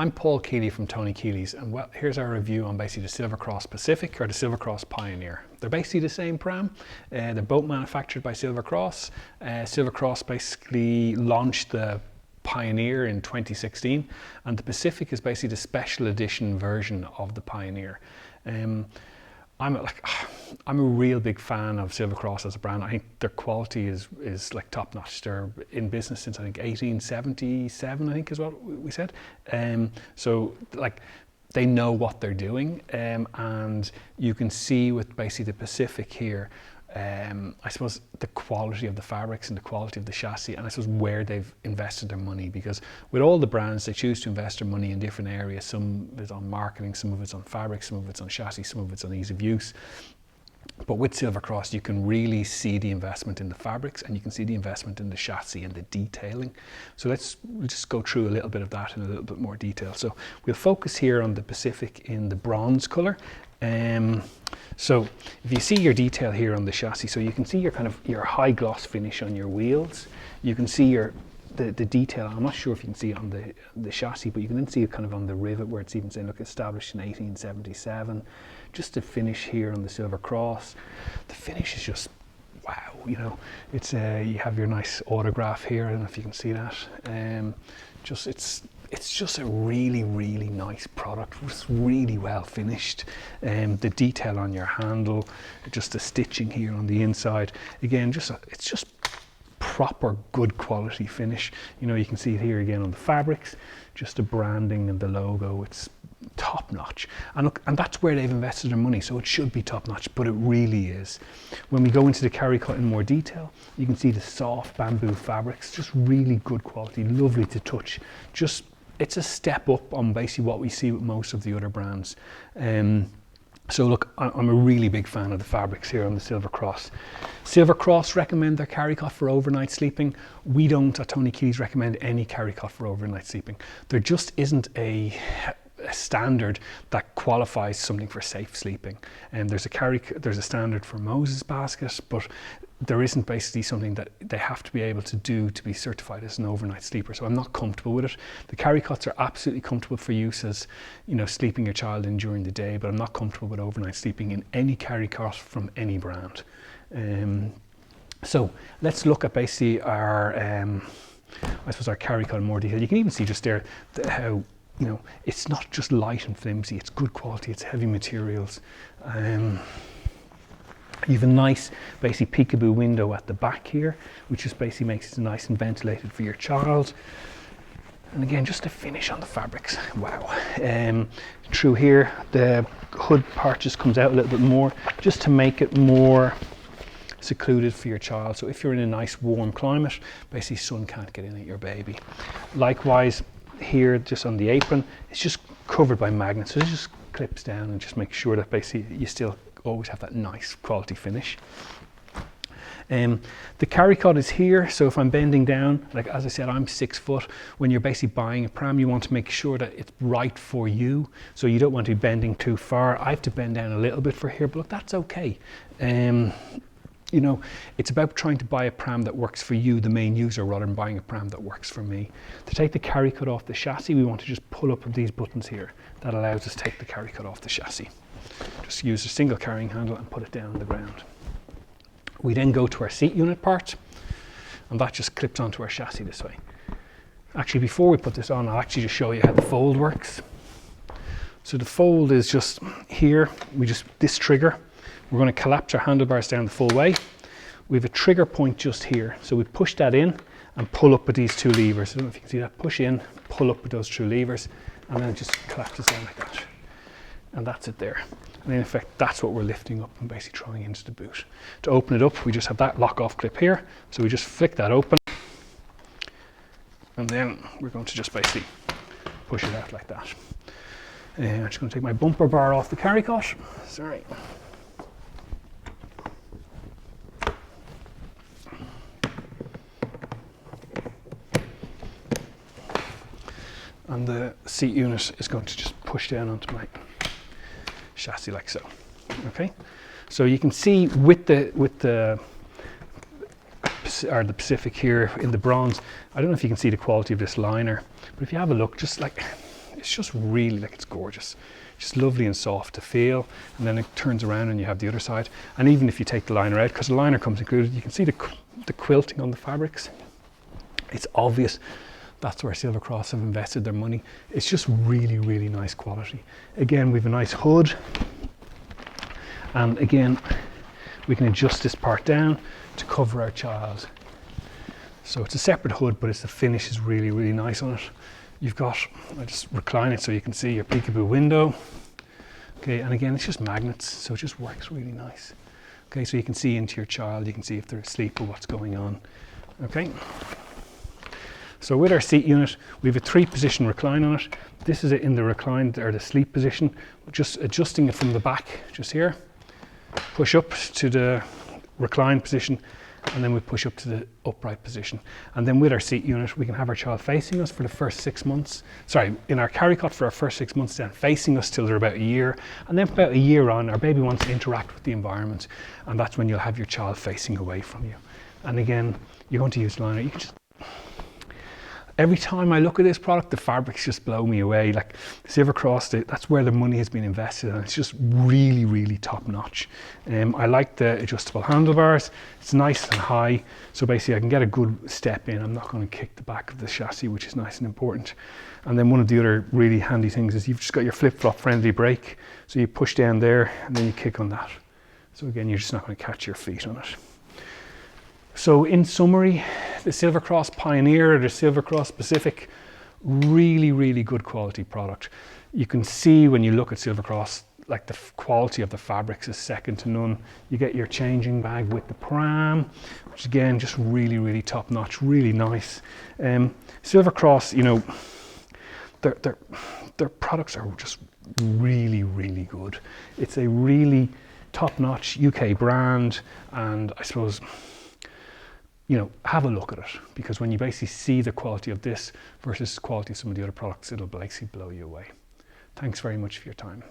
I'm Paul Kealys from Tony Kealys, and well, here's our review on basically the Silver Cross Pacific or the Silver Cross Pioneer. They're basically the same pram. They're both manufactured by Silver Cross. Silver Cross basically launched the Pioneer in 2016, and the Pacific is basically the special edition version of the Pioneer. I'm a real big fan of Silver Cross as a brand. I think their quality is like top notch. They're in business since I think 1877, I think is what we said. So like they know what they're doing, and you can see with basically the Pacific here, I suppose the quality of the fabrics and the quality of the chassis, and I suppose where they've invested their money, because with all the brands they choose to invest their money in different areas. Some of it's on marketing, some of it's on fabric, some of it's on chassis, some of it's on ease of use. But with Silver Cross you can really see the investment in the fabrics, and you can see the investment in the chassis and the detailing. So we'll just go through a little bit of that in a little bit more detail. So we'll focus here on the Pacific in the bronze colour. So if you see your detail here on the chassis, so you can see your high gloss finish on your wheels. You can see the detail. I'm not sure if you can see it on the chassis, but you can then see it kind of on the rivet where it's even saying, look, established in 1877. Just the finish here on the Silver Cross. The finish is just wow. You know, it's you have your nice autograph here. I don't know if you can see that. It's just a really, really nice product. It's really well finished. The detail on your handle, just the stitching here on the inside. Again, it's just proper good quality finish. You know, you can see it here again on the fabrics, just the branding and the logo. It's top notch. And look, and that's where they've invested their money, so it should be top notch, but it really is. When we go into the carry cut in more detail, you can see the soft bamboo fabrics, just really good quality, lovely to touch. It's a step up on basically what we see with most of the other brands. So look, I'm a really big fan of the fabrics here on the Silver Cross. Silver Cross recommend their carry cot for overnight sleeping. We don't at Tony Kealys recommend any carry cot for overnight sleeping. There just isn't a standard that qualifies something for safe sleeping. And there's a standard for Moses basket, but there isn't basically something that they have to be able to do to be certified as an overnight sleeper. So I'm not comfortable with it. The carry cots are absolutely comfortable for use as, you know, sleeping your child in during the day, but I'm not comfortable with overnight sleeping in any carry cot from any brand. So let's look at basically our, I suppose our carry cot in more detail. You can even see just there how, you know, it's not just light and flimsy, it's good quality, it's heavy materials. You have a nice basically peekaboo window at the back here, which just basically makes it nice and ventilated for your child. And again, just the finish on the fabrics, wow. Through here, the hood part just comes out a little bit more, just to make it more secluded for your child. So if you're in a nice warm climate, basically sun can't get in at your baby. Likewise, here just on the apron, it's just covered by magnets, so it just clips down and just makes sure that basically you still always have that nice quality finish. The carry cot is here, so if I'm bending down, like as I said, I'm 6 foot. When you're basically buying a pram, you want to make sure that it's right for you, so you don't want to be bending too far. I have to bend down a little bit for here, but look, that's okay. You know, it's about trying to buy a pram that works for you, the main user, rather than buying a pram that works for me. To take the carry cut off the chassis, we want to just pull up these buttons here. That allows us to take the carry cut off the chassis. Just use a single carrying handle and put it down on the ground. We then go to our seat unit part, and that just clips onto our chassis this way. Actually, before we put this on, I'll actually just show you how the fold works. So the fold is just here, this trigger, we're going to collapse our handlebars down the full way. We have a trigger point just here, so we push that in and pull up with these two levers. I don't know if you can see that. Push in, pull up with those two levers, and then it just collapses down like that. And that's it there. And in effect, that's what we're lifting up and basically throwing into the boot. To open it up, we just have that lock-off clip here. So we just flick that open, and then we're going to just basically push it out like that. I'm just going to take my bumper bar off the carry cot. Sorry. And the seat unit is going to just push down onto my chassis like so. Okay, so you can see with the Pacific here in the bronze, I don't know if you can see the quality of this liner, but if you have a look, just like it's just really, like, it's gorgeous. Just lovely and soft to feel, and then it turns around and you have the other side. And even if you take the liner out, because the liner comes included, you can see the quilting on the fabrics. It's obvious that's where Silver Cross have invested their money. It's just really, really nice quality. Again, we have a nice hood, and again, we can adjust this part down to cover our child. So it's a separate hood, but the finish is really, really nice on it. You've got, I just recline it so you can see your peekaboo window. Okay, and again, it's just magnets, so it just works really nice. Okay, so you can see into your child, you can see if they're asleep or what's going on. Okay. So with our seat unit, we have a 3-position recline on it. This is it in the recline, or the sleep position. Just adjusting it from the back, just here. Push up to the recline position, and then we push up to the upright position. And then with our seat unit, we can have our child facing us for the first 6 months. Sorry, in our carry cot for our first 6 months, then facing us till they're about a year. And then about a year on, our baby wants to interact with the environment. And that's when you'll have your child facing away from you. And again, you're going to use liner. You can just, every time I look at this product, the fabrics just blow me away. Like Silver Cross, that's where the money has been invested, and it's just really, really top notch. I like the adjustable handlebars. It's nice and high, so basically I can get a good step in. I'm not going to kick the back of the chassis, which is nice and important. And then one of the other really handy things is you've just got your flip-flop friendly brake. So you push down there and then you kick on that. So again, you're just not going to catch your feet on it. So in summary, the Silver Cross Pioneer or the Silver Cross Pacific, really, really good quality product. You can see when you look at Silver Cross, like the quality of the fabrics is second to none. You get your changing bag with the pram, which again, just really, really top notch, really nice. Silver Cross, you know, their products are just really, really good. It's a really top notch UK brand, and I suppose, you know, have a look at it, because when you basically see the quality of this versus the quality of some of the other products, it'll basically blow you away. Thanks very much for your time.